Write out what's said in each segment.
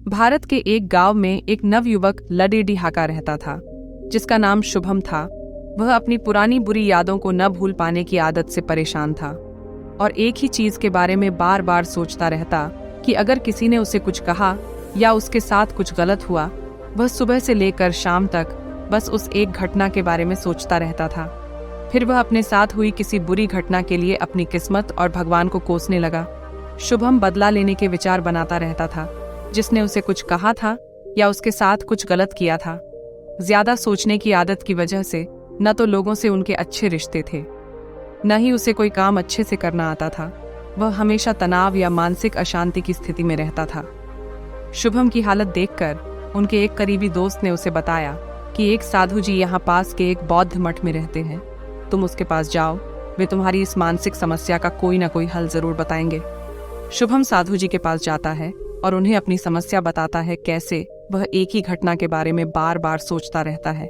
भारत के एक गांव में एक नवयुवक लडेडिहाका रहता था, जिसका नाम शुभम था। वह अपनी पुरानी बुरी यादों को न भूल पाने की आदत से परेशान था और एक ही चीज के बारे में बार बार सोचता रहता कि अगर किसी ने उसे कुछ कहा या उसके साथ कुछ गलत हुआ, वह सुबह से लेकर शाम तक बस उस एक घटना के बारे में सोचता रहता था। फिर वह अपने साथ हुई किसी बुरी घटना के लिए अपनी किस्मत और भगवान को कोसने लगा। शुभम बदला लेने के विचार बनाता रहता था, जिसने उसे कुछ कहा था या उसके साथ कुछ गलत किया था। ज्यादा सोचने की आदत की वजह से न तो लोगों से उनके अच्छे रिश्ते थे, न ही उसे कोई काम अच्छे से करना आता था। वह हमेशा तनाव या मानसिक अशांति की स्थिति में रहता था। शुभम की हालत देखकर उनके एक करीबी दोस्त ने उसे बताया कि एक साधु जी यहाँ पास के एक बौद्ध मठ में रहते हैं। तुम उसके पास जाओ, वे तुम्हारी इस मानसिक समस्या का कोई ना कोई हल जरूर बताएंगे। शुभम साधु जी के पास जाता है और उन्हें अपनी समस्या बताता है, कैसे वह एक ही घटना के बारे में बार बार सोचता रहता है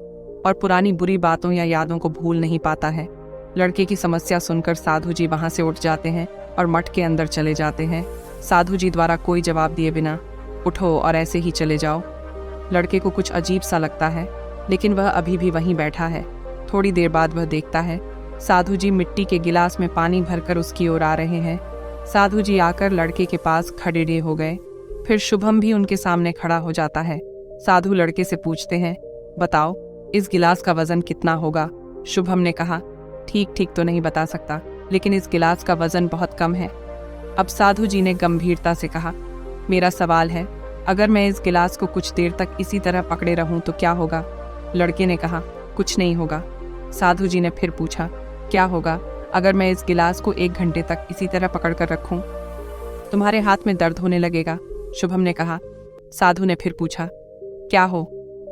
और पुरानी बुरी बातों या यादों को भूल नहीं पाता है। लड़के की समस्या सुनकर साधु जी वहां से उठ जाते हैं और मठ के अंदर चले जाते हैं। साधु जी द्वारा कोई जवाब दिए बिना, उठो और ऐसे ही चले जाओ। लड़के को कुछ अजीब सा लगता है, लेकिन वह अभी भी वहीं बैठा है। थोड़ी देर बाद वह देखता है साधु जी मिट्टी के गिलास में पानी भरकर उसकी ओर आ रहे हैं। साधु जी आकर लड़के के पास खड़े हो गए। फिर शुभम भी उनके सामने खड़ा हो जाता है। साधु लड़के से पूछते हैं, बताओ इस गिलास का वजन कितना होगा? शुभम ने कहा, ठीक ठीक तो नहीं बता सकता, लेकिन इस गिलास का वजन बहुत कम है। अब साधु जी ने गंभीरता से कहा, मेरा सवाल है, अगर मैं इस गिलास को कुछ देर तक इसी तरह पकड़े रहूं तो क्या होगा? लड़के ने कहा, कुछ नहीं होगा। साधु जी ने फिर पूछा, क्या होगा अगर मैं इस गिलास को 1 घंटे तक इसी तरह पकड़ कर रखूं? तुम्हारे हाथ में दर्द होने लगेगा। शुभम ने कहा। साधु ने फिर पूछा, क्या हो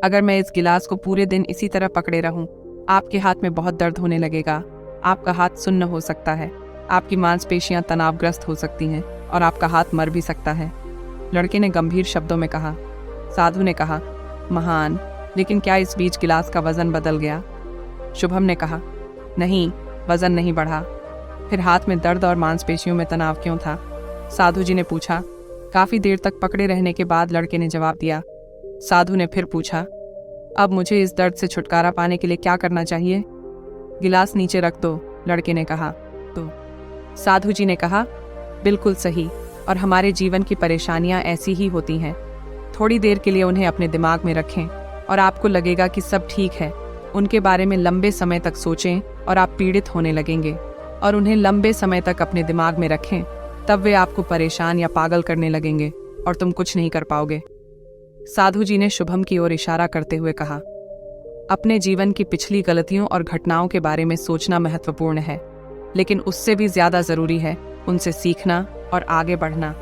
अगर मैं इस गिलास को पूरे दिन इसी तरह पकड़े रहूं? आपके हाथ में बहुत दर्द होने लगेगा, आपका हाथ सुन्न हो सकता है, आपकी मांसपेशियां तनावग्रस्त हो सकती हैं और आपका हाथ मर भी सकता है। लड़के ने गंभीर शब्दों में कहा। साधु ने कहा, महान, लेकिन क्या इस बीच गिलास का वजन बदल गया? शुभम ने कहा, नहीं, वजन नहीं बढ़ा। फिर हाथ में दर्द और मांसपेशियों में तनाव क्यों था? साधु जी ने पूछा। काफी देर तक पकड़े रहने के बाद लड़के ने जवाब दिया। साधु ने फिर पूछा, अब मुझे इस दर्द से छुटकारा पाने के लिए क्या करना चाहिए? गिलास नीचे रख दो, लड़के ने कहा। तो साधु जी ने कहा, बिल्कुल सही, और हमारे जीवन की परेशानियां ऐसी ही होती हैं। थोड़ी देर के लिए उन्हें अपने दिमाग में रखें और आपको लगेगा कि सब ठीक है। उनके बारे में लंबे समय तक सोचें और आप पीड़ित होने लगेंगे, और उन्हें लंबे समय तक अपने दिमाग में रखें, तब वे आपको परेशान या पागल करने लगेंगे और तुम कुछ नहीं कर पाओगे। साधु जी ने शुभम की ओर इशारा करते हुए कहा, अपने जीवन की पिछली गलतियों और घटनाओं के बारे में सोचना महत्वपूर्ण है, लेकिन उससे भी ज्यादा जरूरी है उनसे सीखना और आगे बढ़ना।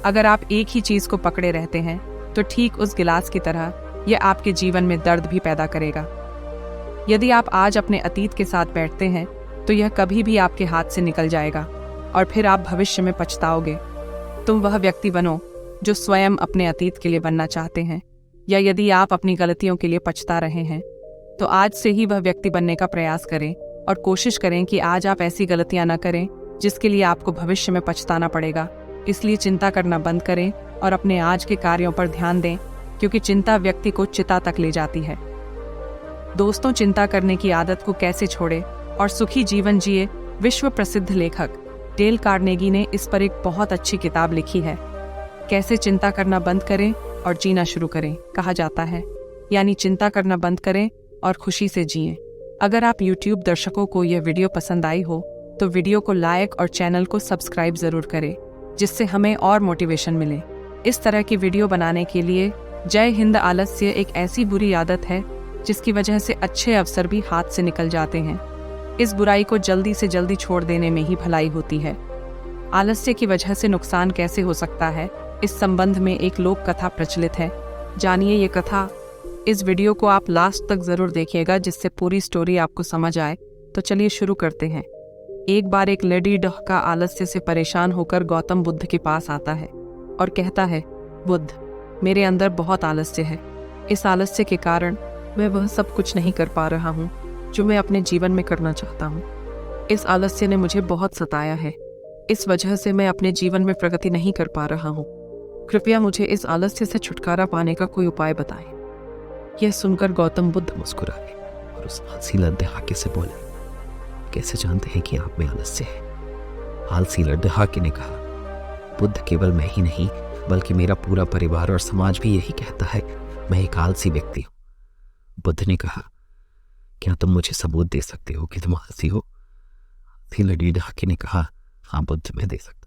अगर आप एक ही चीज को पकड़े रहते हैं तो ठीक उस गिलास की तरह यह आपके जीवन में दर्द भी पैदा करेगा। यदि आप आज अपने अतीत के साथ बैठते हैं तो यह कभी भी आपके हाथ से निकल जाएगा और फिर आप भविष्य में पछताओगे। तुम वह व्यक्ति बनो जो स्वयं अपने अतीत के लिए बनना चाहते हैं, या यदि आप अपनी गलतियों के लिए पछता रहे हैं तो आज से ही वह व्यक्ति बनने का प्रयास करें और कोशिश करें कि आज आप ऐसी गलतियां न करें जिसके लिए आपको भविष्य में पछताना पड़ेगा। इसलिए चिंता करना बंद करें और अपने आज के कार्यों पर ध्यान दें, क्योंकि चिंता व्यक्ति को चिता तक ले जाती है। दोस्तों, चिंता करने की आदत को कैसे छोड़े और सुखी जीवन जिए, विश्व प्रसिद्ध लेखक डेल कार्नेगी ने इस पर एक बहुत अच्छी किताब लिखी है। कैसे चिंता करना बंद करें और जीना शुरू करें, कहा जाता है, यानी चिंता करना बंद करें और खुशी से जिएं। अगर आप YouTube दर्शकों को यह वीडियो पसंद आई हो तो वीडियो को लाइक और चैनल को सब्सक्राइब जरूर करें, जिससे हमें और मोटिवेशन मिले। इस तरह की वीडियो बनाने के लिए जय हिंद। आलस्य एक ऐसी बुरी आदत है जिसकी वजह से अच्छे अवसर भी हाथ से निकल जाते हैं। इस बुराई को जल्दी से जल्दी छोड़ देने में ही भलाई होती है। आलस्य की वजह से नुकसान कैसे हो सकता है, इस संबंध में एक लोक कथा प्रचलित है। जानिए ये कथा। इस वीडियो को आप लास्ट तक जरूर देखिएगा, जिससे पूरी स्टोरी आपको समझ आए। तो चलिए शुरू करते हैं। एक बार एक लडेडिहाका आलस्य से परेशान होकर गौतम बुद्ध के पास आता है और कहता है, बुद्ध, मेरे अंदर बहुत आलस्य है। इस आलस्य के कारण मैं वह सब कुछ नहीं कर पा रहा हूँ जो मैं अपने जीवन में करना चाहता हूँ। इस आलस्य ने मुझे बहुत सताया है। इस वजह से मैं अपने जीवन में प्रगति नहीं कर पा रहा हूँ। कृपया मुझे इस आलस्य से छुटकारा पाने का कोई उपाय बताएं। यह सुनकर गौतम बुद्ध मुस्कुराए और उस आलसी लद्दहाके से बोले, कैसे जानते हैं कि आप में आलस्य है? आलसी लद्दहाके ने कहा, बुद्ध केवल मैं ही नहीं बल्कि मेरा पूरा परिवार और समाज भी यही कहता है, मैं एक आलसी व्यक्ति हूं। बुद्ध ने कहा, क्या तुम मुझे सबूत दे सकते हो कि तुम आलसी हो? आलसी लद्दहाके ने कहा, हाँ बुद्ध, मैं दे सकता हूं।